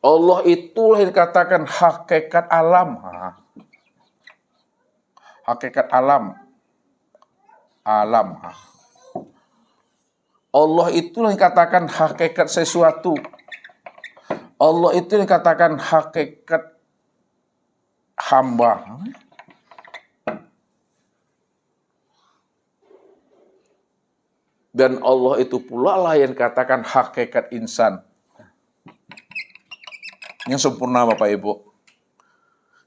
Allah itulah yang dikatakan hakikat alam. Hakikat alam. Alam. Allah itulah yang dikatakan hakikat sesuatu. Allah itu yang dikatakan hakikat hamba. Dan Allah itu pula lah yang katakan hakikat insan. Yang sempurna Bapak Ibu.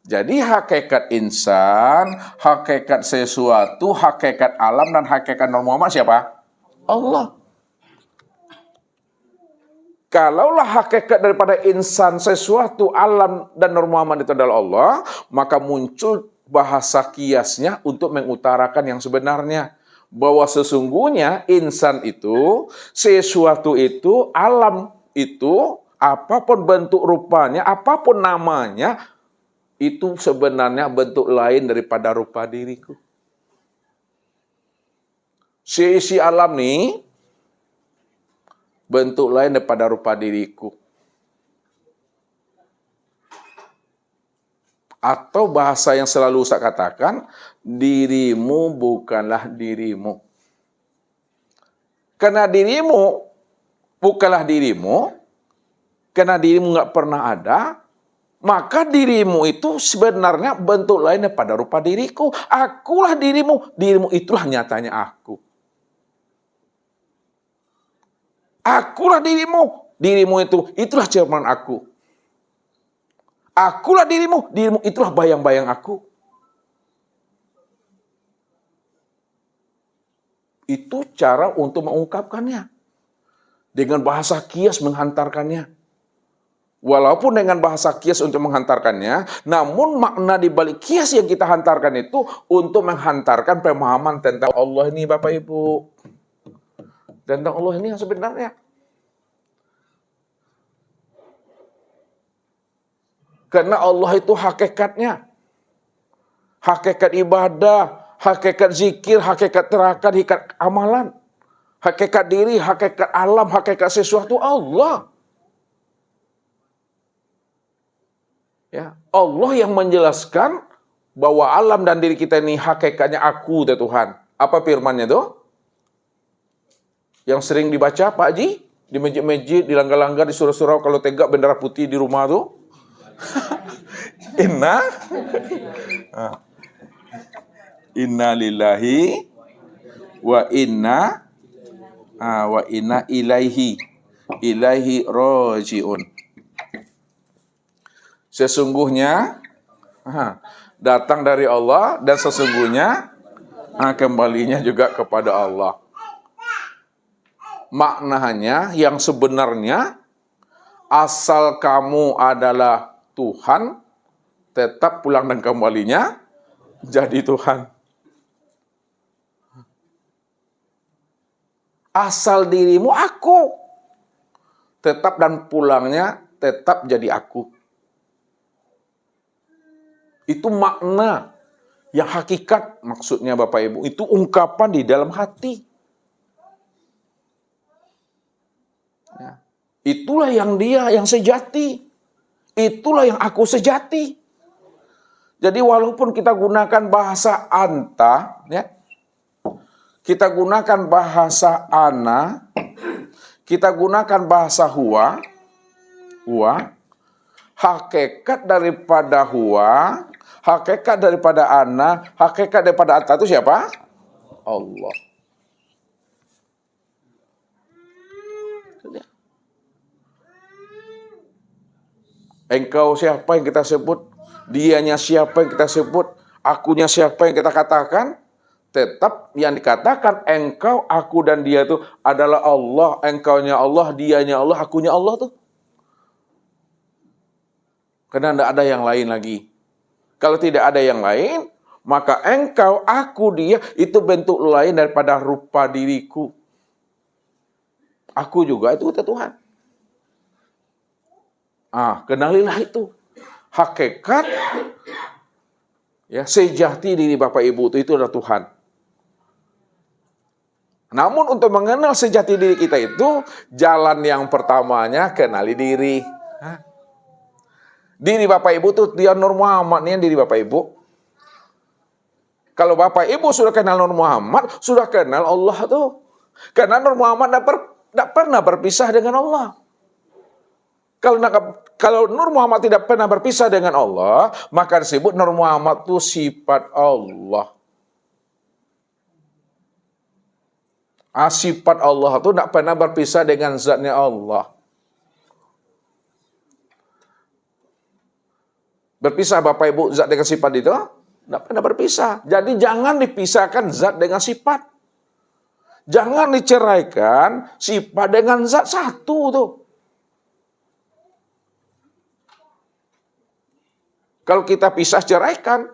Jadi hakikat insan, hakikat sesuatu, hakikat alam, dan hakikat normal siapa? Allah. Kalaulah hakikat daripada insan, sesuatu, alam, dan normal itu adalah Allah, maka muncul bahasa kiasnya untuk mengutarakan yang sebenarnya. Bahwa sesungguhnya insan itu, sesuatu itu, alam itu, apapun bentuk rupanya, apapun namanya, itu sebenarnya bentuk lain daripada rupa diriku. Si alam nih, bentuk lain daripada rupa diriku. Atau bahasa yang selalu saya katakan, dirimu bukanlah dirimu. Karena dirimu bukanlah dirimu, karena dirimu nggak pernah ada, maka dirimu itu sebenarnya bentuk lain daripada rupa diriku. Akulah dirimu, dirimu itulah nyatanya aku. Akulah dirimu, dirimu itulah cerminan aku. Akulah dirimu, dirimu itulah bayang-bayang aku. Itu cara untuk mengungkapkannya. Dengan bahasa kias menghantarkannya. Walaupun dengan bahasa kias untuk menghantarkannya, namun makna di balik kias yang kita hantarkan itu untuk menghantarkan pemahaman tentang Allah ini Bapak Ibu. Tentang Allah ini yang sebenarnya. Karena Allah itu hakikatnya. Hakikat ibadah, hakikat zikir, hakikat terakat, hakikat amalan. Hakikat diri, hakikat alam, hakikat sesuatu Allah. Ya, Allah yang menjelaskan bahwa alam dan diri kita ini hakikatnya aku, Tuhan. Apa firman-Nya tuh? Yang sering dibaca Pak Haji, di masjid-masjid, di langgar-langgar, di surau-surau, kalau tegak bendera putih di rumah tuh. Inna lillahi wa inna ilaihi rajiun. Sesungguhnya datang dari Allah dan sesungguhnya kembalinya juga kepada Allah. Maknanya yang sebenarnya, asal kamu adalah Tuhan, tetap pulang dan kembalinya jadi Tuhan. Asal dirimu aku, tetap dan pulangnya tetap jadi aku. Itu makna yang hakikat, maksudnya Bapak Ibu, itu ungkapan di dalam hati. Ya. Itulah yang dia, yang sejati. Itulah yang aku sejati. Jadi walaupun kita gunakan bahasa anta, ya, kita gunakan bahasa ana, kita gunakan bahasa huwa, hakikat daripada huwa, hakikat daripada ana, hakikat daripada anta itu siapa? Allah. Engkau siapa yang kita sebut? Dianya siapa yang kita sebut? Akunya siapa yang kita katakan? Tetap yang dikatakan engkau, aku, dan dia itu adalah Allah. Engkaunya Allah, dianya Allah, akunya Allah tuh. Karena tidak ada yang lain lagi. Kalau tidak ada yang lain, maka engkau, aku, dia itu bentuk lain daripada rupa diriku. Aku juga itu Tuhan. Kenalilah itu. Hakikat ya sejati diri Bapak Ibu itu adalah Tuhan. Namun untuk mengenal sejati diri kita itu, jalan yang pertamanya kenali diri. Diri Bapak Ibu tuh dia Nur Muhammad nih, diri Bapak Ibu. Kalau Bapak Ibu sudah kenal Nur Muhammad, sudah kenal Allah tuh. Karena Nur Muhammad tidak pernah berpisah dengan Allah. Kalau Nur Muhammad tidak pernah berpisah dengan Allah, maka disebut Nur Muhammad itu sifat Allah. Sifat Allah itu tidak pernah berpisah dengan zatnya Allah. Berpisah Bapak Ibu zat dengan sifat itu? Tidak pernah berpisah. Jadi jangan dipisahkan zat dengan sifat. Jangan diceraikan sifat dengan zat satu tuh. Kalau kita pisah ceraikan,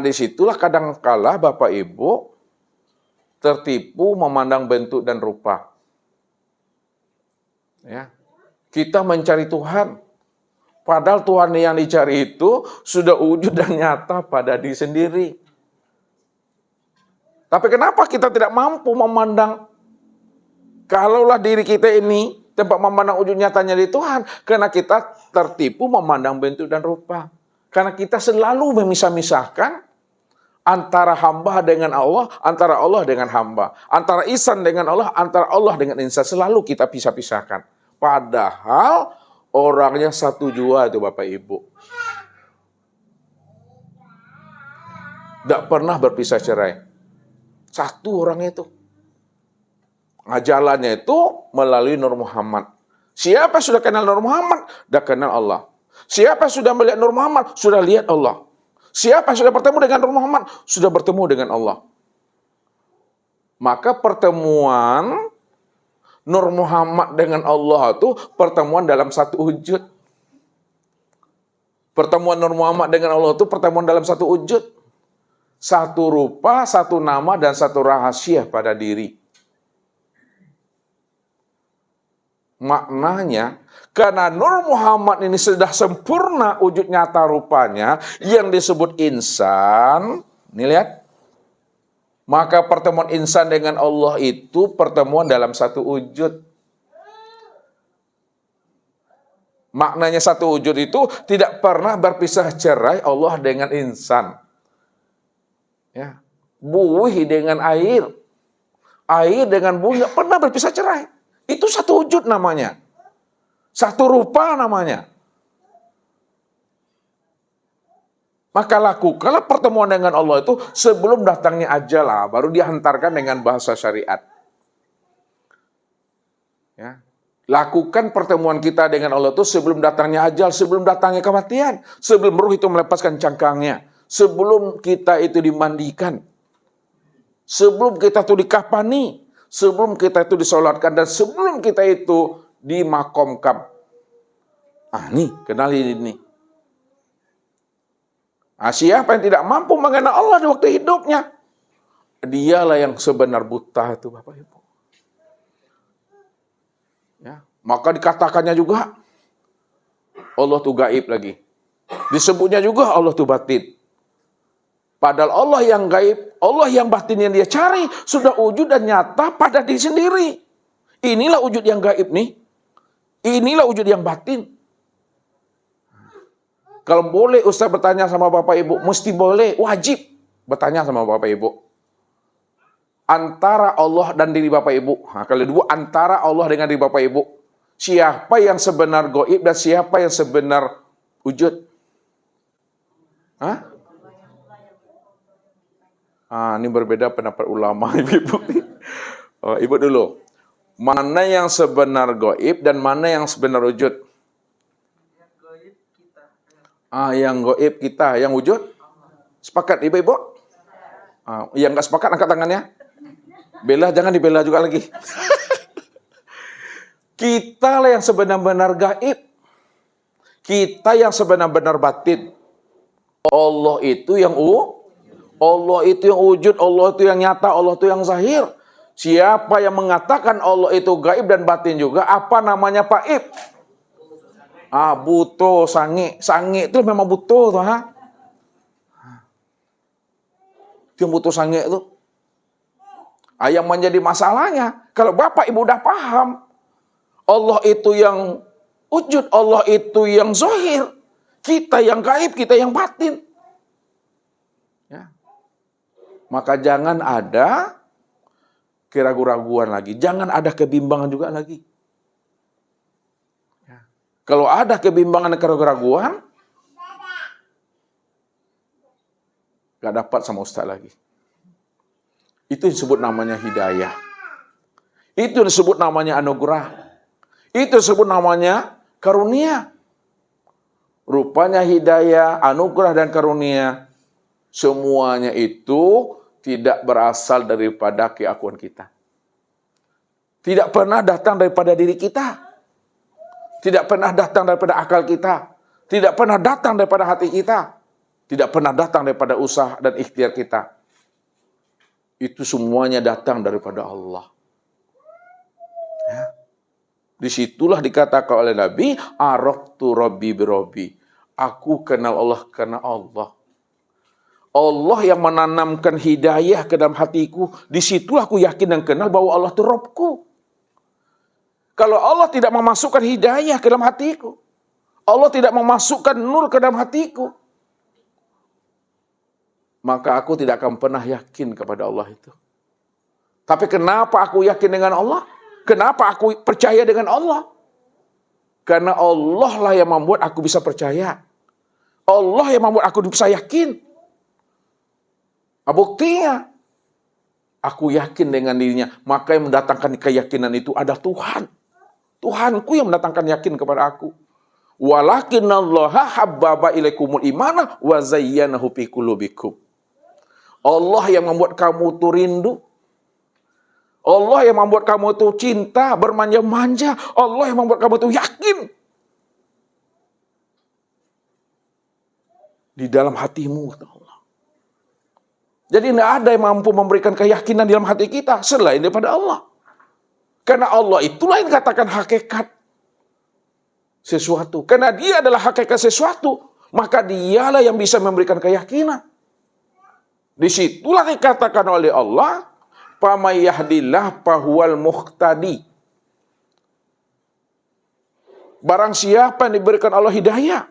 disitulah kadangkala Bapak Ibu tertipu memandang bentuk dan rupa. Ya, kita mencari Tuhan. Padahal Tuhan yang dicari itu sudah wujud dan nyata pada diri sendiri. Tapi kenapa kita tidak mampu memandang, kalaulah diri kita ini tempat memandang wujud nyatanya di Tuhan, karena kita tertipu memandang bentuk dan rupa. Karena kita selalu memisah-misahkan antara hamba dengan Allah, antara Allah dengan hamba, antara insan dengan Allah, antara Allah dengan insan. Selalu kita pisah-pisahkan. Padahal orangnya satu jua itu Bapak Ibu. Tidak pernah berpisah cerai. Satu orang itu. Jalannya itu melalui Nur Muhammad. Siapa sudah kenal Nur Muhammad, sudah kenal Allah. Siapa sudah melihat Nur Muhammad, sudah lihat Allah. Siapa sudah bertemu dengan Nur Muhammad, sudah bertemu dengan Allah. Maka pertemuan Nur Muhammad dengan Allah itu pertemuan dalam satu wujud. Pertemuan Nur Muhammad dengan Allah itu pertemuan dalam satu wujud. Satu rupa, satu nama, dan satu rahasia pada diri. Maknanya, karena Nur Muhammad ini sudah sempurna wujud nyata rupanya, yang disebut insan, nih lihat, maka pertemuan insan dengan Allah itu pertemuan dalam satu wujud. Maknanya satu wujud itu tidak pernah berpisah cerai Allah dengan insan. Ya, buih dengan air dengan buih nggak pernah berpisah cerai. Itu satu wujud namanya. Satu rupa namanya. Maka lakukanlah pertemuan dengan Allah itu sebelum datangnya ajal, baru dihantarkan dengan bahasa syariat. Ya. Lakukan pertemuan kita dengan Allah itu sebelum datangnya ajal, sebelum datangnya kematian, sebelum ruh itu melepaskan cangkangnya, sebelum kita itu dimandikan, sebelum kita itu dikafani, sebelum kita itu disolatkan, dan sebelum kita itu dimakomkan. Nih, kenali ini. Siapa yang tidak mampu mengenal Allah di waktu hidupnya, dialah yang sebenar buta itu Bapak Ibu. Ya, maka dikatakannya juga Allah itu gaib lagi. Disebutnya juga Allah itu batin. Padahal Allah yang gaib, Allah yang batin yang dia cari sudah wujud dan nyata pada diri sendiri. Inilah wujud yang gaib nih. Inilah wujud yang batin. Kalau boleh Ustaz bertanya sama Bapak Ibu, mesti boleh, wajib bertanya sama Bapak Ibu. Antara Allah dan diri Bapak Ibu. Kalau dua, antara Allah dengan diri Bapak Ibu. Siapa yang sebenar gaib dan siapa yang sebenar wujud? Ini berbeda pendapat ulama, Ibu. Ibu dulu. Mana yang sebenar gaib dan mana yang sebenar wujud? Yang gaib kita, yang wujud? Sepakat Ibu-Ibu? Yang nggak sepakat angkat tangannya. Bela, jangan dibela juga lagi. Kita lah yang sebenar-benar gaib. Kita yang sebenar-benar batin. Allah itu yang Allah itu yang wujud, Allah itu yang nyata, Allah itu yang zahir. Siapa yang mengatakan Allah itu gaib dan batin juga, apa namanya Pak Ib? Buto, sange. Sange itu memang buto tuh, Itu yang buto sange itu. Yang menjadi masalahnya, kalau Bapak Ibu udah paham, Allah itu yang Wujud Allah itu yang zahir, kita yang gaib, kita yang batin. Ya. Maka jangan ada keraguan-raguan lagi, jangan ada kebimbangan juga lagi. Ya. Kalau ada kebimbangan dan keraguan, gak dapat sama Ustaz lagi. Itu disebut namanya hidayah. Itu disebut namanya anugerah. Itu disebut namanya karunia. Rupanya hidayah, anugerah, dan karunia, semuanya itu tidak berasal daripada keakuan kita. Tidak pernah datang daripada diri kita. Tidak pernah datang daripada akal kita. Tidak pernah datang daripada hati kita. Tidak pernah datang daripada usaha dan ikhtiar kita. Itu semuanya datang daripada Allah. Ya. Disitulah dikatakan oleh Nabi, araftu rabbi birabbi. Aku kenal Allah karena Allah. Allah yang menanamkan hidayah ke dalam hatiku. Disitulah aku yakin dan kenal bahwa Allah itu Rabbku. Kalau Allah tidak memasukkan hidayah ke dalam hatiku, Allah tidak memasukkan nur ke dalam hatiku, maka aku tidak akan pernah yakin kepada Allah itu. Tapi kenapa aku yakin dengan Allah? Kenapa aku percaya dengan Allah? Karena Allah lah yang membuat aku bisa percaya. Allah yang membuat aku bisa yakin. Buktinya, aku yakin dengan dirinya. Maka yang mendatangkan keyakinan itu adalah Tuhan. Tuhanku yang mendatangkan yakin kepada aku. Walakinallaha habbaba ilaikumul imana wa zayyanahu fi qulubikum. Allah yang membuat kamu itu rindu. Allah yang membuat kamu itu cinta, bermanja-manja. Allah yang membuat kamu itu yakin. Di dalam hatimu, kata Allah. Jadi tidak ada yang mampu memberikan keyakinan di dalam hati kita selain daripada Allah. Karena Allah itulah yang katakan hakikat sesuatu. Karena dia adalah hakikat sesuatu, maka dialah yang bisa memberikan keyakinan. Disitulah dikatakan oleh Allah, "Famay yahdillah fahuwal muhtadi." Barang siapa yang diberikan Allah hidayah,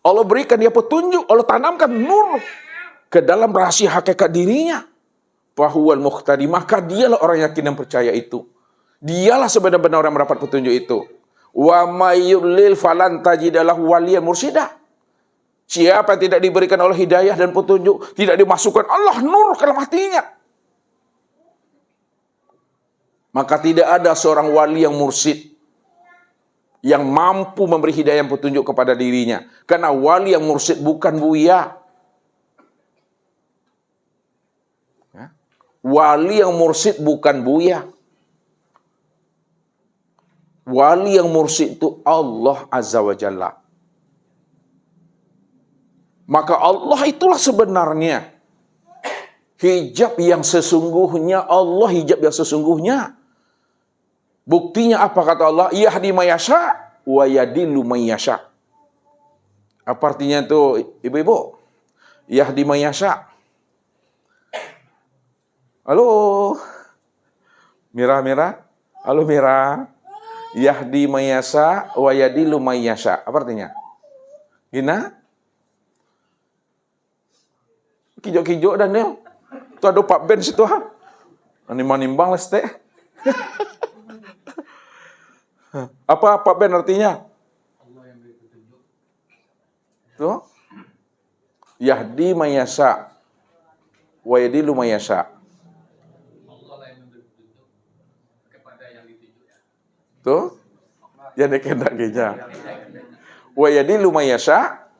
Allah berikan dia petunjuk, Allah tanamkan nur ke dalam rahasia hakikat dirinya, fahuwal muhtadi, maka dialah orang yakin yang percaya itu. Dialah sebenar-benar orang yang mendapat petunjuk itu. Wa may yudlil falan tajidalahu waliyan mursida. Siapa yang tidak diberikan Allah hidayah dan petunjuk, tidak dimasukkan Allah nur ke dalam hatinya, maka tidak ada seorang wali yang mursyid yang mampu memberi hidayah dan petunjuk kepada dirinya. Karena wali yang mursyid bukan buya. Wali yang mursyid bukan buya. Wali yang mursyid itu Allah Azza wa Jalla. Maka Allah itulah sebenarnya hijab yang sesungguhnya. Allah hijab yang sesungguhnya. Buktinya apa kata Allah? Yahdi mayasya wa yadillu mayasya. Apa artinya itu, ibu-ibu? Yahdi mayasya. Halo? Mira? Halo Mira? Yahdi mayasya wa yadillu mayasya. Apa artinya? Gina? Kijok-kijok dan dia. Itu ada Pak Ben situ ha. Nimbang-nimbang lah teh. Apa Pak Ben artinya? Allah yang beri petunjuk. Tuh. Yahdi mayasya wa yadillu mayasya. Allah yang memberi petunjuk kepada yang dituju. Tuh. Yang dikehendakinya. Wa yadillu mayasya.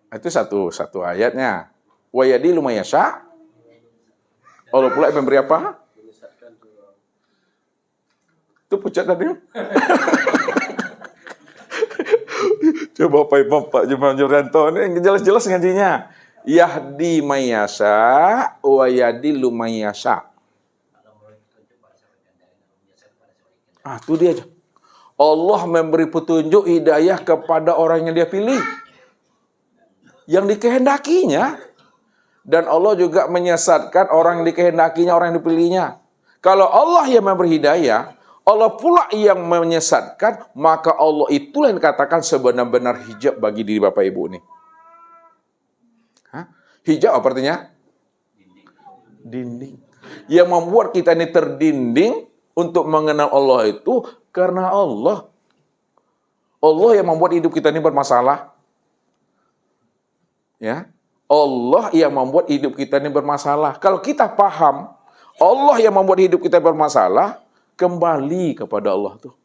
Itu satu ayatnya. Wa yadillu mayasya. Allah pula yang memberi apa? Itu pucat tadi. Coba Pak Juman Jurianto ini jelas-jelas ngajinya. Yahdi mayasya wa yadillu mayasya. Itu dia aja. Allah memberi petunjuk hidayah kepada orang yang dia pilih, yang dikehendakinya. Dan Allah juga menyesatkan orang yang dikehendakinya, orang yang dipilihnya. Kalau Allah yang memberi hidayah, Allah pula yang menyesatkan, maka Allah itulah yang dikatakan sebenar-benar hijab bagi diri Bapak Ibu ini. Hijab apa artinya? Dinding. Yang membuat kita ini terdinding untuk mengenal Allah itu karena Allah. Allah yang membuat hidup kita ini bermasalah. Ya, Allah yang membuat hidup kita ini bermasalah. Kalau kita paham Allah yang membuat hidup kita bermasalah, kembali kepada Allah tuh.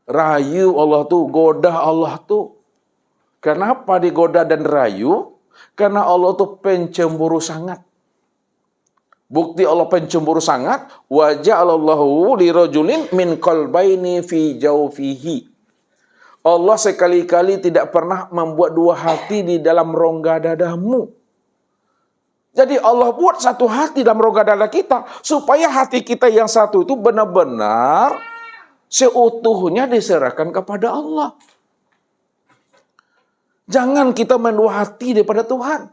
Rayu Allah tuh, goda Allah tuh. Kenapa digoda dan rayu? Karena Allah tuh pencemburu sangat. Bukti Allah pencemburu sangat, wa ja'alallahu lirajulin min qalbaini fi jawfihi. Allah sekali-kali tidak pernah membuat dua hati di dalam rongga dadamu. Jadi Allah buat satu hati dalam rongga dada kita, supaya hati kita yang satu itu benar-benar seutuhnya diserahkan kepada Allah. Jangan kita mendua hati daripada Tuhan.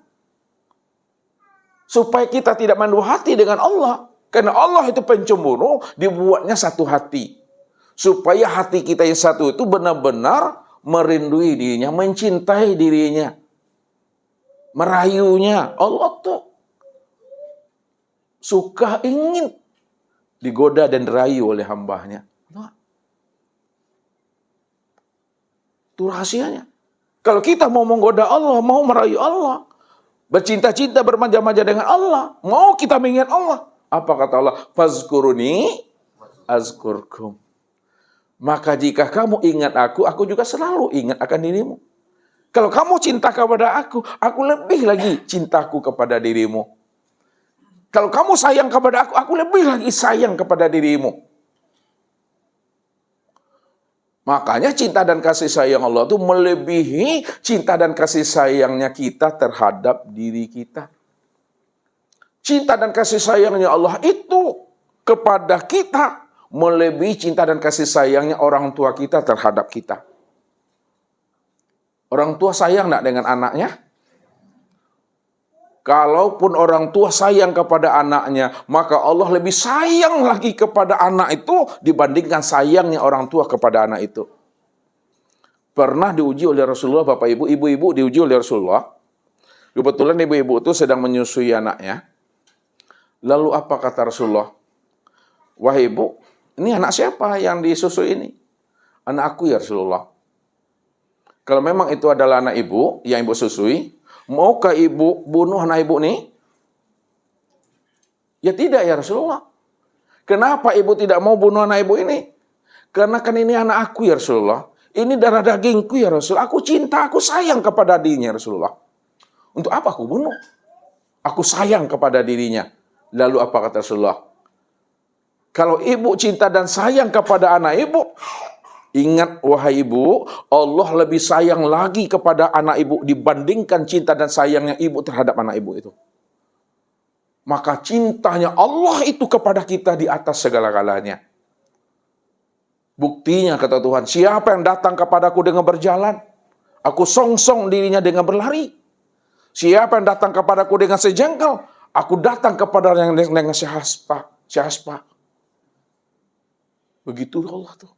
Supaya kita tidak mendua hati dengan Allah. Karena Allah itu pencemburu, dibuatnya satu hati. Supaya hati kita yang satu itu benar-benar merindui dirinya, mencintai dirinya. Merayunya. Allah tuh suka ingin digoda dan dirayu oleh hambanya. Itu rahasianya. Kalau kita mau menggoda Allah, mau merayu Allah, bercinta-cinta, bermanja-manja dengan Allah, mau kita mengingat Allah, apa kata Allah? Fazkuruni azkurkum. Maka jika kamu ingat aku juga selalu ingat akan dirimu. Kalau kamu cinta kepada aku lebih lagi cintaku kepada dirimu. Kalau kamu sayang kepada aku lebih lagi sayang kepada dirimu. Makanya cinta dan kasih sayang Allah itu melebihi cinta dan kasih sayangnya kita terhadap diri kita. Cinta dan kasih sayangnya Allah itu kepada kita melebihi cinta dan kasih sayangnya orang tua kita terhadap kita. Orang tua sayang enggak dengan anaknya? Kalaupun orang tua sayang kepada anaknya, maka Allah lebih sayang lagi kepada anak itu dibandingkan sayangnya orang tua kepada anak itu. Pernah diuji oleh Rasulullah, Bapak Ibu, ibu-ibu diuji oleh Rasulullah. Kebetulan ibu-ibu itu sedang menyusui anaknya. Lalu apa kata Rasulullah? Wahai ibu, ini anak siapa yang disusui ini? Anak aku ya Rasulullah. Kalau memang itu adalah anak ibu yang ibu susui, maukah ibu bunuh anak ibu nih? Ya tidak ya Rasulullah. Kenapa ibu tidak mau bunuh anak ibu ini? Karena kan ini anak aku ya Rasulullah. Ini darah dagingku ya Rasul. Aku cinta, aku sayang kepada dirinya Rasulullah. Untuk apa aku bunuh? Aku sayang kepada dirinya. Lalu apa kata Rasulullah? Kalau ibu cinta dan sayang kepada anak ibu, ingat wahai ibu, Allah lebih sayang lagi kepada anak ibu dibandingkan cinta dan sayangnya ibu terhadap anak ibu itu. Maka cintanya Allah itu kepada kita di atas segala-galanya. Buktinya kata Tuhan, siapa yang datang kepadaku dengan berjalan, aku songsong dirinya dengan berlari. Siapa yang datang kepadaku dengan sejengkal, aku datang kepada yang dengan syahaspa. Begitu Allah tuh.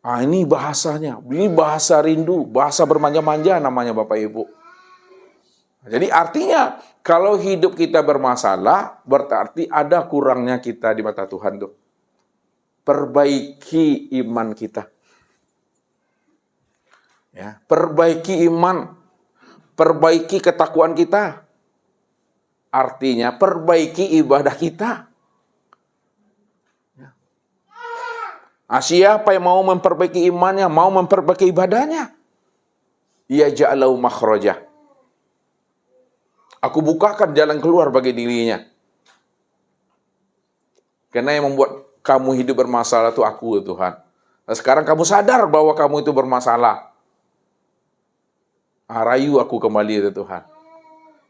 Ah, ini bahasanya, ini bahasa rindu, bahasa bermanja-manja namanya Bapak Ibu. Jadi artinya, kalau hidup kita bermasalah, berarti ada kurangnya kita di mata Tuhan tuh. Perbaiki iman kita. Ya, perbaiki iman, perbaiki ketakwaan kita. Artinya perbaiki ibadah kita. Ya. Nah, siapa yang mau memperbaiki imannya, mau memperbaiki ibadahnya? Ya ja'alahu makhraja. Aku bukakan jalan keluar bagi dirinya. Karena yang membuat kamu hidup bermasalah itu aku, Tuhan. Nah, sekarang kamu sadar bahwa kamu itu bermasalah. Rayu aku kembali, Tuhan.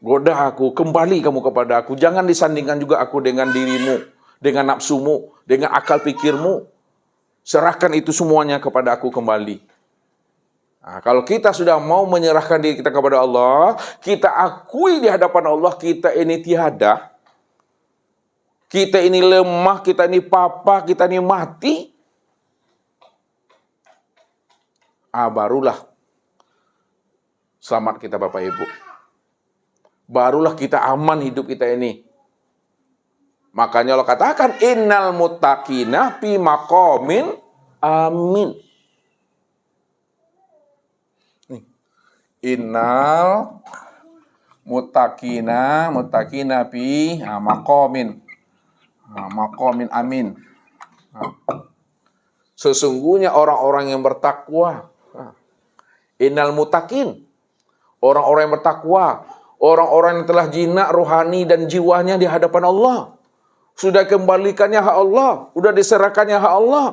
Goda aku, kembali kamu kepada aku. Jangan disandingkan juga aku dengan dirimu, dengan nafsumu, dengan akal pikirmu. Serahkan itu semuanya kepada aku kembali. Nah, kalau kita sudah mau menyerahkan diri kita kepada Allah, kita akui di hadapan Allah kita ini tiada. kita ini lemah, kita ini papa, kita ini mati, barulah selamat kita Bapak Ibu. Barulah kita aman hidup kita ini. Makanya Allah katakan, innal muttaqina fi maqamin amin. Innal muttaqina fi maqamin amin. Sesungguhnya orang-orang yang bertakwa. Innal muttaqin, orang-orang yang bertakwa, orang-orang yang telah jinak rohani dan jiwanya di hadapan Allah. Sudah kembalikannya hak Allah, sudah diserahkannya hak Allah.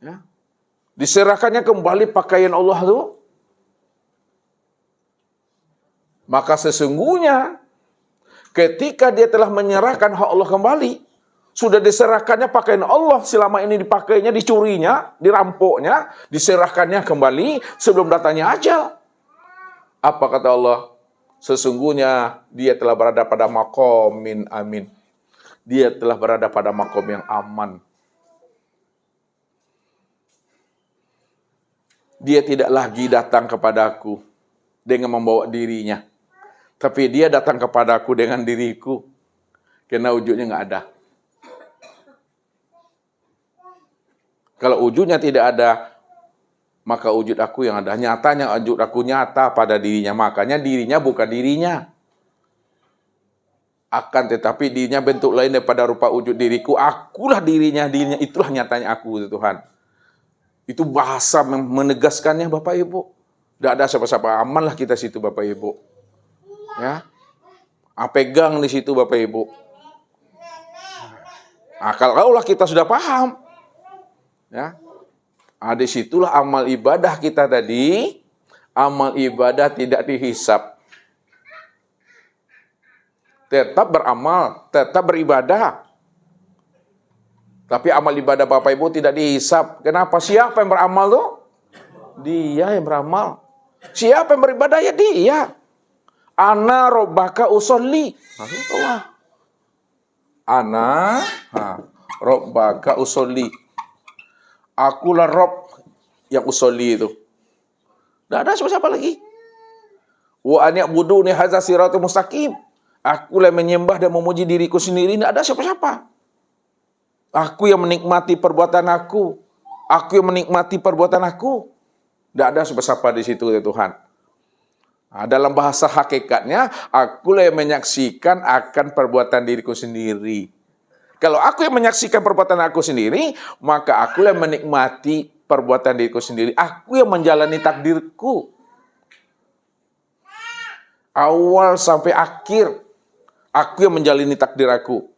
Ya. Diserahkannya kembali pakaian Allah itu. Maka sesungguhnya ketika dia telah menyerahkan hak Allah kembali, sudah diserahkannya pakaian Allah, selama ini dipakainya, dicurinya, dirampoknya, diserahkannya kembali sebelum datangnya ajal. Apa kata Allah? Sesungguhnya dia telah berada pada maqamin amin. Dia telah berada pada makom yang aman. Dia tidak lagi datang kepadaku dengan membawa dirinya. Tapi dia datang kepadaku dengan diriku. Karena wujudnya nggak ada. Kalau wujudnya tidak ada, maka wujud aku yang ada. Nyatanya wujud aku nyata pada dirinya. Makanya dirinya bukan dirinya. Akan tetapi dirinya bentuk lain daripada rupa wujud diriku. Akulah dirinya itulah nyatanya aku, Tuhan. Itu bahasa menegaskannya Bapak Ibu. Tidak ada siapa-siapa, amanlah kita situ Bapak Ibu. Ya, pegang di situ Bapak Ibu. Kalaulah kita sudah paham, ya, di situlah amal ibadah kita tadi. Amal ibadah tidak dihisap. Tetap beramal, tetap beribadah. Tapi amal ibadah Bapak Ibu tidak dihisap. Kenapa? Siapa yang beramal tuh? Dia yang beramal. Siapa yang beribadah? Ya dia. Ana robbaka usolli. Nah, itulah. Ana robbaka usolli. Akulah Rob yang usolli itu. Tidak ada siapa-siapa lagi. Wa an ya'buduni hadza siratal mustaqim. Akulah yang menyembah dan memuji diriku sendiri. Tidak ada siapa-siapa. Aku yang menikmati perbuatan aku. Aku yang menikmati perbuatan aku. Tidak ada siapa-siapa di situ ya Tuhan. Nah, dalam bahasa hakikatnya, akulah yang menyaksikan akan perbuatan diriku sendiri. Kalau aku yang menyaksikan perbuatan aku sendiri, maka akulah yang menikmati perbuatan diriku sendiri. Aku yang menjalani takdirku. Awal sampai akhir. Aku yang menjalani takdir aku.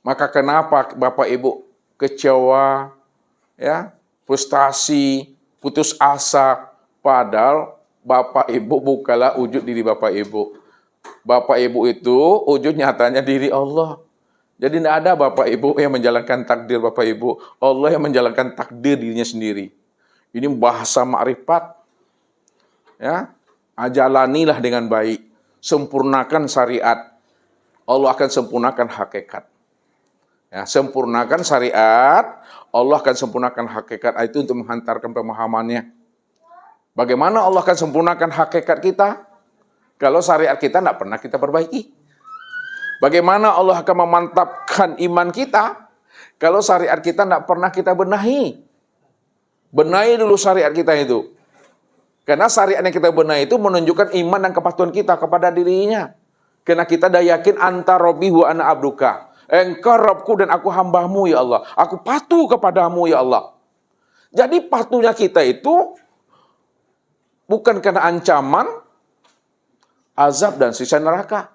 Maka kenapa Bapak Ibu kecewa, ya, frustasi, putus asa, padahal Bapak Ibu bukanlah wujud diri Bapak Ibu. Bapak Ibu itu wujud nyatanya diri Allah. Jadi tidak ada Bapak Ibu yang menjalankan takdir Bapak Ibu. Allah yang menjalankan takdir dirinya sendiri. Ini bahasa ma'rifat. Ya, jalanilah dengan baik. Sempurnakan syariat, Allah akan sempurnakan hakikat. Ya, sempurnakan syariat, Allah akan sempurnakan hakikat. Itu untuk menghantarkan pemahamannya. Bagaimana Allah akan sempurnakan hakikat kita? Kalau syariat kita tidak pernah kita perbaiki. Bagaimana Allah akan memantapkan iman kita? Kalau syariat kita tidak pernah kita benahi. Benahi dulu syariat kita itu. Karena syariat yang kita benahi itu menunjukkan iman dan kepatuhan kita kepada dirinya. Karena kita dah yakin anta robbi wa ana abduka. Engkau Rabbku dan aku hambamu ya Allah. Aku patuh kepadamu ya Allah. Jadi patuhnya kita itu bukan karena ancaman, azab dan siksa neraka.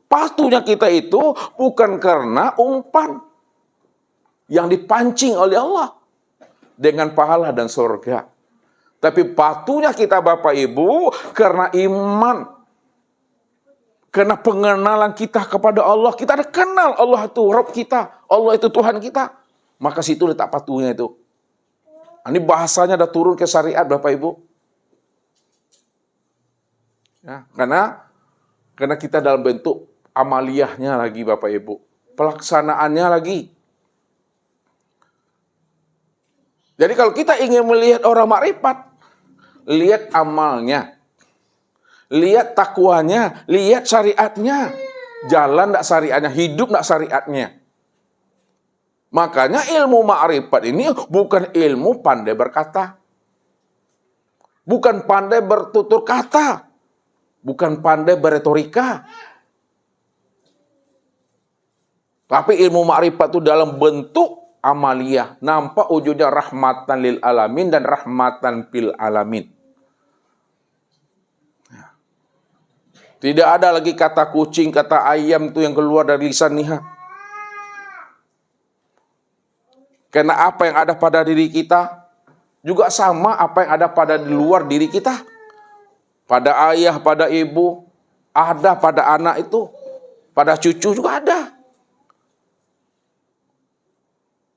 Patuhnya kita itu bukan karena umpan yang dipancing oleh Allah dengan pahala dan surga. Tapi patuhnya kita Bapak Ibu karena iman. Karena pengenalan kita kepada Allah. Kita ada kenal Allah itu Rabb kita. Allah itu Tuhan kita. Maka situ letak patuhnya itu. Ini bahasanya ada turun ke syariat Bapak Ibu. Ya, karena kita dalam bentuk amaliyahnya lagi Bapak Ibu, pelaksanaannya lagi. Jadi kalau kita ingin melihat orang makrifat, lihat amalnya, lihat takwanya, lihat syariatnya. Jalan enggak syariatnya, hidup enggak syariatnya. Makanya ilmu makrifat ini bukan ilmu pandai berkata. Bukan pandai bertutur kata. Bukan pandai beretorika. Tapi ilmu makrifat itu dalam bentuk amaliyah. Nampak wujudnya rahmatan lil alamin dan rahmatan fil alamin. Tidak ada lagi kata kucing, kata ayam itu yang keluar dari lisan Niha. Karena apa yang ada pada diri kita juga sama apa yang ada pada di luar diri kita. Pada ayah, pada ibu, ada pada anak itu, pada cucu juga ada.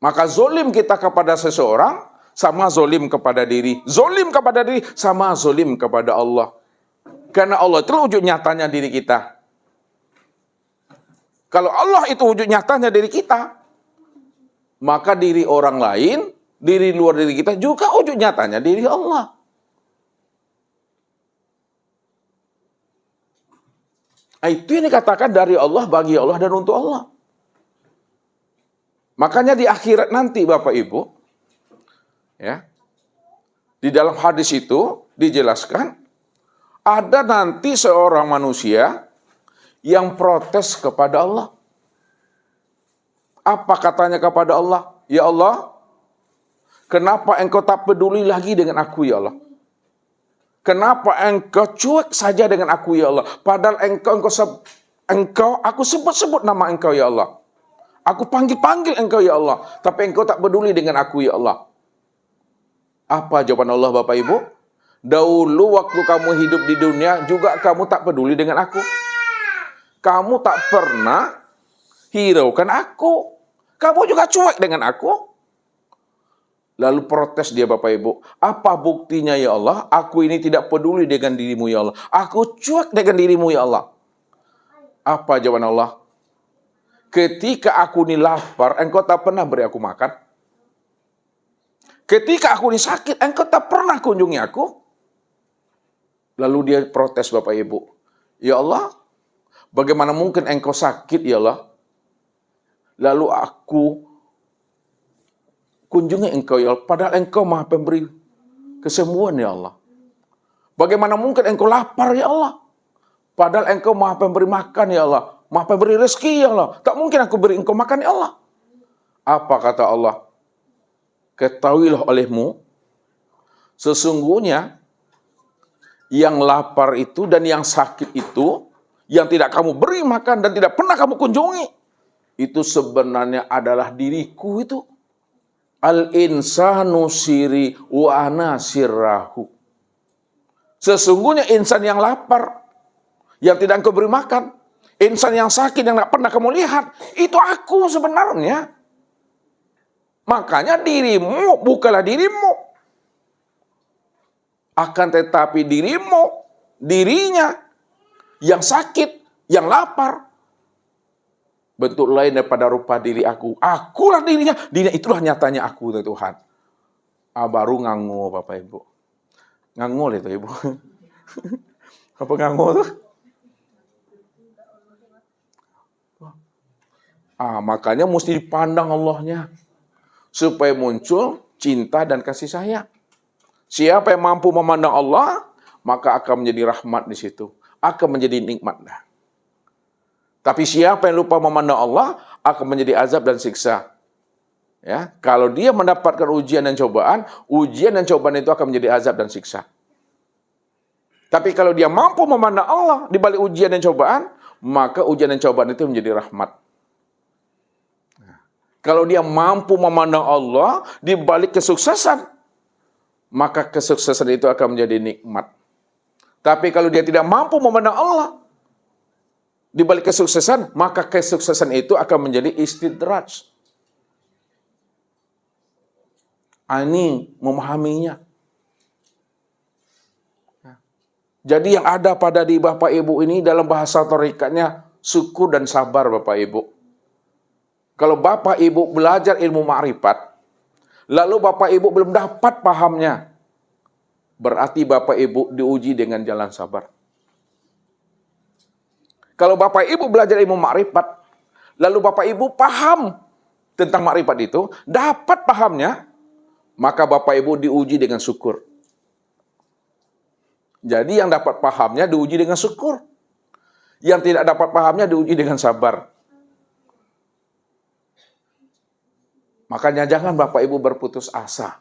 Maka zolim kita kepada seseorang sama zolim kepada diri. Zolim kepada diri sama zolim kepada Allah. Karena Allah itu wujud nyatanya diri kita. Kalau Allah itu wujud nyatanya diri kita, maka diri orang lain, diri luar diri kita juga wujud nyatanya diri Allah. Itu yang dikatakan dari Allah, bagi Allah, dan untuk Allah. Makanya di akhirat nanti Bapak Ibu, ya, di dalam hadis itu dijelaskan, ada nanti seorang manusia yang protes kepada Allah. Apa katanya kepada Allah? Ya Allah, kenapa engkau tak peduli lagi dengan aku ya Allah? Kenapa engkau cuek saja dengan aku ya Allah? Padahal aku sebut-sebut nama engkau ya Allah. Aku panggil-panggil engkau ya Allah. Tapi engkau tak peduli dengan aku ya Allah. Apa jawaban Allah Bapak Ibu? Dahulu waktu kamu hidup di dunia juga kamu tak peduli dengan aku. Kamu tak pernah hiraukan aku. Kamu juga cuek dengan aku. Lalu protes dia Bapak Ibu. Apa buktinya ya Allah? Aku ini tidak peduli dengan dirimu ya Allah. Aku cuek dengan dirimu ya Allah. Apa jawaban Allah? Ketika aku ini lapar, engkau tak pernah beri aku makan. Ketika aku ini sakit, engkau tak pernah kunjungi aku. Lalu dia protes Bapak Ibu. Ya Allah, bagaimana mungkin engkau sakit ya Allah? Lalu aku kunjungi engkau ya Allah. Padahal engkau maha pemberi kesembuhan ya Allah. Bagaimana mungkin engkau lapar ya Allah? Padahal engkau maha pemberi makan ya Allah. Maha pemberi rezeki ya Allah. Tak mungkin aku beri engkau makan ya Allah. Apa kata Allah? Ketahuilah olehmu, sesungguhnya yang lapar itu dan yang sakit itu, yang tidak kamu beri makan dan tidak pernah kamu kunjungi, itu sebenarnya adalah diriku itu. Al-insanu siri wa ana sirrahu. Sesungguhnya insan yang lapar, yang tidak engkau beri makan, insan yang sakit yang tidak pernah kamu lihat, itu aku sebenarnya. Makanya dirimu bukanlah dirimu. Akan tetapi dirinya yang sakit, yang lapar, bentuk lain daripada rupa diri aku. Akulah dirinya. Dirinya itulah nyatanya aku, Tuhan. Baru ngangu Bapak Ibu. Ngangu itu Ibu. Apa ngangu tuh? Makanya mesti dipandang Allahnya. Supaya muncul cinta dan kasih sayang. Siapa yang mampu memandang Allah, maka akan menjadi rahmat di situ. Akan menjadi nikmat. Tapi siapa yang lupa memandang Allah, akan menjadi azab dan siksa. Ya, kalau dia mendapatkan ujian dan cobaan itu akan menjadi azab dan siksa. Tapi kalau dia mampu memandang Allah di balik ujian dan cobaan, maka ujian dan cobaan itu menjadi rahmat. Kalau dia mampu memandang Allah di balik kesuksesan, maka kesuksesan itu akan menjadi nikmat. Tapi kalau dia tidak mampu memandang Allah di balik kesuksesan, maka kesuksesan itu akan menjadi istidraj. Ini memahaminya. Jadi yang ada pada di Bapak Ibu ini dalam bahasa torikatnya syukur dan sabar Bapak Ibu. Kalau Bapak Ibu belajar ilmu ma'rifat, lalu Bapak Ibu belum dapat pahamnya, berarti Bapak Ibu diuji dengan jalan sabar. Kalau Bapak Ibu belajar ilmu ma'rifat, lalu Bapak Ibu paham tentang ma'rifat itu, dapat pahamnya, maka Bapak Ibu diuji dengan syukur. Jadi yang dapat pahamnya diuji dengan syukur. Yang tidak dapat pahamnya diuji dengan sabar. Makanya jangan Bapak Ibu berputus asa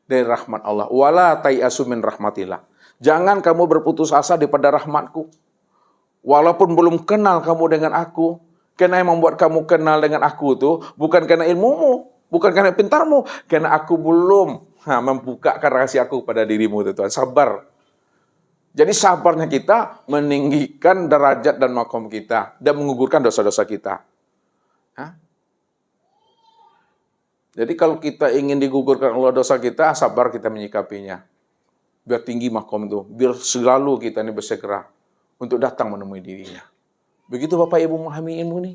dari rahmat Allah. Wala tayasu min rahmatillah. Jangan kamu berputus asa daripada rahmatku. Walaupun belum kenal kamu dengan aku. Karena yang membuat kamu kenal dengan aku itu bukan karena ilmumu, bukan karena pintarmu, karena aku belum membukakan rahasiaku pada dirimu, Tuhan. Sabar. Jadi sabarnya kita meninggikan derajat dan makom kita dan mengugurkan dosa-dosa kita. Hah? Jadi kalau kita ingin digugurkan Allah dosa kita, sabar kita menyikapinya. Biar tinggi makom itu, biar selalu kita ini bersegera untuk datang menemui dirinya. Begitu Bapak Ibu memahami ilmu ini.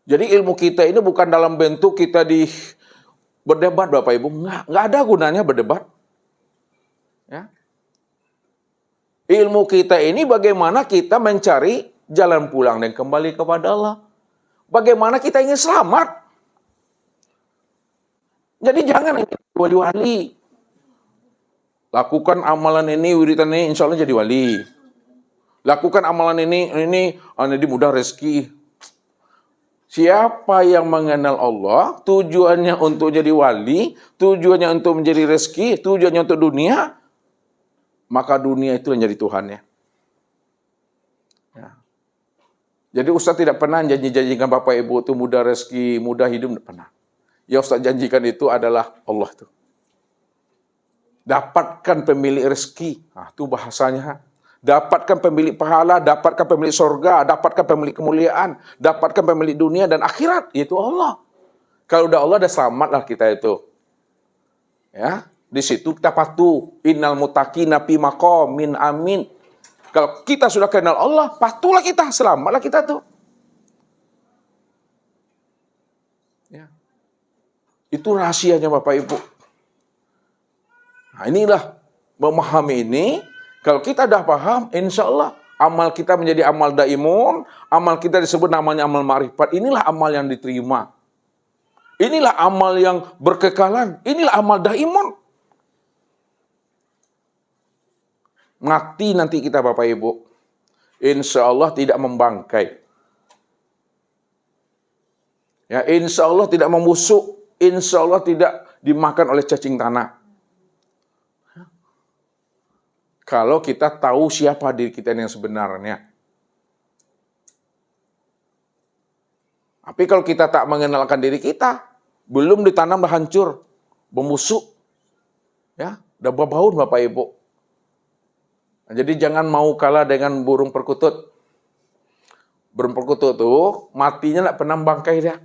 Jadi ilmu kita ini bukan dalam bentuk kita berdebat Bapak Ibu. Nggak ada gunanya berdebat. Ya. Ilmu kita ini bagaimana kita mencari jalan pulang dan kembali kepada Allah. Bagaimana kita ingin selamat. Jadi jangan wali-wali. Lakukan amalan ini, wiridan ini, insya Allah jadi wali. Lakukan amalan ini mudah rezeki. Siapa yang mengenal Allah, tujuannya untuk jadi wali, tujuannya untuk menjadi rezeki, tujuannya untuk dunia, maka dunia itu yang jadi Tuhannya. Ya. Jadi Ustaz tidak pernah janjikan Bapak Ibu itu mudah rezeki, mudah hidup, tidak pernah. Yang Ustaz janjikan itu adalah Allah itu. Dapatkan pemilik rezeki, itu bahasanya. Dapatkan pemilik pahala, dapatkan pemilik surga, dapatkan pemilik kemuliaan, dapatkan pemilik dunia dan akhirat, yaitu Allah. Kalau udah Allah, udah selamatlah kita itu. Ya, di situ kita patuh. Innal muttaqina fi maqamin amin. Kalau kita sudah kenal Allah, patuhlah kita, selamatlah kita tuh. Ya. Itu rahasianya Bapak Ibu. Nah, inilah memahami ini. Kalau kita dah paham, insya Allah amal kita menjadi amal daimun, amal kita disebut namanya amal ma'rifat. Inilah amal yang diterima. Inilah amal yang berkekalan. Inilah amal daimun. Mati nanti kita Bapak Ibu, insya Allah tidak membangkai. Ya, insya Allah tidak membusuk. Insya Allah tidak dimakan oleh cacing tanah. Kalau kita tahu siapa diri kita yang sebenarnya. Tapi kalau kita tak mengenalkan diri kita, belum ditanam dah hancur, membusuk. Ya, dah berbaur Bapak Ibu. Nah, jadi jangan mau kalah dengan burung perkutut. Burung perkutut tuh matinya tak pernah bangkai dia.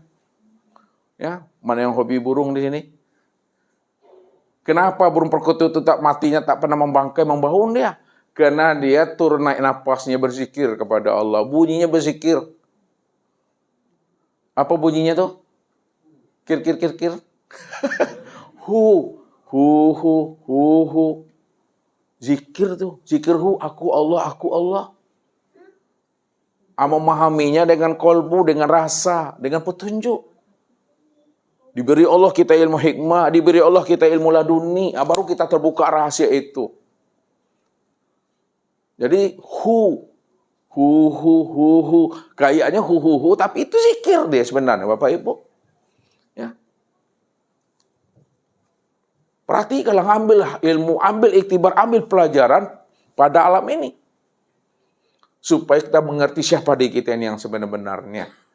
Ya, mana yang hobi burung di sini? Kenapa burung perkutut itu tak matinya tak pernah membangkai, membangun dia? Karena dia turun naik napasnya berzikir kepada Allah. Bunyinya berzikir. Apa bunyinya tuh? Kir, kir, kir, kir. Hu. Zikir tuh. Zikir aku Allah. Memahaminya dengan kolbu, dengan rasa, dengan petunjuk. Diberi Allah kita ilmu hikmah, diberi Allah kita ilmu laduni, baru kita terbuka rahasia itu. Jadi hu, kayaknya hu, tapi itu zikir dia sebenarnya Bapak Ibu. Ya. Perhatikanlah, ambillah ilmu, ambil iktibar, ambil pelajaran pada alam ini. Supaya kita mengerti siapa diri kita ini yang sebenar-benarnya.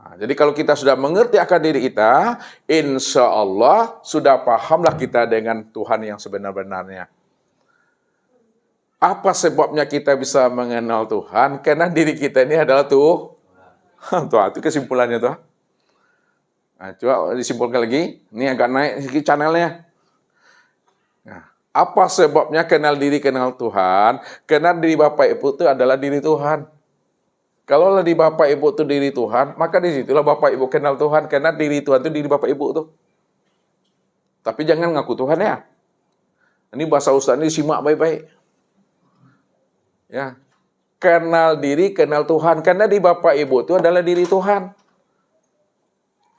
Nah, jadi kalau kita sudah mengerti akan diri kita, insya Allah sudah pahamlah kita dengan Tuhan yang sebenar-benarnya. Apa sebabnya kita bisa mengenal Tuhan? Karena diri kita ini adalah tuh. Itu kesimpulannya tuh. Nah, coba disimpulkan lagi. Ini agak naik sedikit channelnya. Nah, apa sebabnya kenal diri, kenal Tuhan? Karena diri Bapak Ibu itu adalah diri Tuhan. Kalau di Bapak Ibu itu diri Tuhan, maka disitulah Bapak Ibu kenal Tuhan, karena diri Tuhan itu diri Bapak Ibu tuh. Tapi jangan ngaku Tuhan ya. Ini bahasa Ustaz ini simak baik-baik. Ya, kenal diri, kenal Tuhan, karena di Bapak Ibu itu adalah diri Tuhan.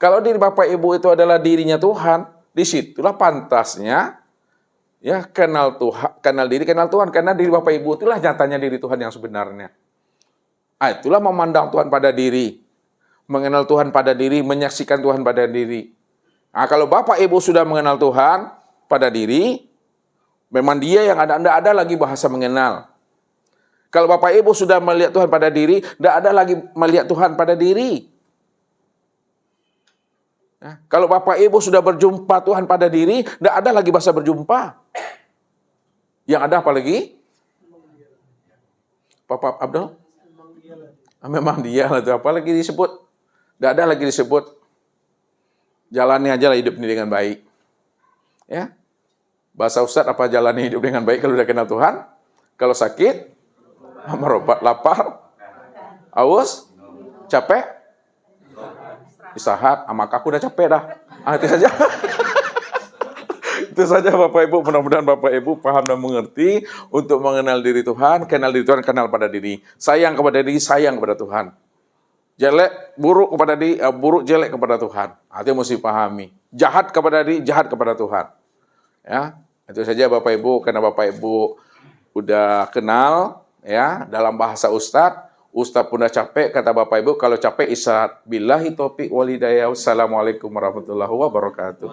Kalau diri Bapak Ibu itu adalah dirinya Tuhan, disitulah pantasnya ya kenal Tuhan, kenal diri, kenal Tuhan, karena diri Bapak Ibu itulah nyatanya diri Tuhan yang sebenarnya. Itulah memandang Tuhan pada diri, mengenal Tuhan pada diri, menyaksikan Tuhan pada diri. Kalau Bapak Ibu sudah mengenal Tuhan pada diri, memang dia yang tidak ada lagi bahasa mengenal. Kalau Bapak Ibu sudah melihat Tuhan pada diri, tidak ada lagi melihat Tuhan pada diri. Kalau Bapak Ibu sudah berjumpa Tuhan pada diri, tidak ada lagi bahasa berjumpa. Yang ada apa lagi? Bapak Abdul? Memang dia lah itu. Apa lagi disebut? Tidak ada lagi disebut. Jalani aja lah hidup ini dengan baik. Ya, bahasa Ustaz apa jalani hidup dengan baik kalau udah kenal Tuhan? Kalau sakit, merobat, lapar, haus, capek, istirahat. Maka aku udah capek dah. Itu saja. Itu saja Bapak Ibu. Mudah-mudahan Bapak Ibu paham dan mengerti untuk mengenal diri Tuhan, kenal diri Tuhan, kenal pada diri. Sayang kepada diri, sayang kepada Tuhan. Jelek, buruk kepada diri, buruk, jelek kepada Tuhan. Itu mesti pahami. Jahat kepada diri, jahat kepada Tuhan. Ya, itu saja Bapak Ibu. Karena Bapak Ibu udah kenal, ya, dalam bahasa Ustadz pun udah capek. Kata Bapak Ibu, kalau capek istirahat. Billahi taufiq wal hidayah. Wassalamualaikum warahmatullahi wabarakatuh.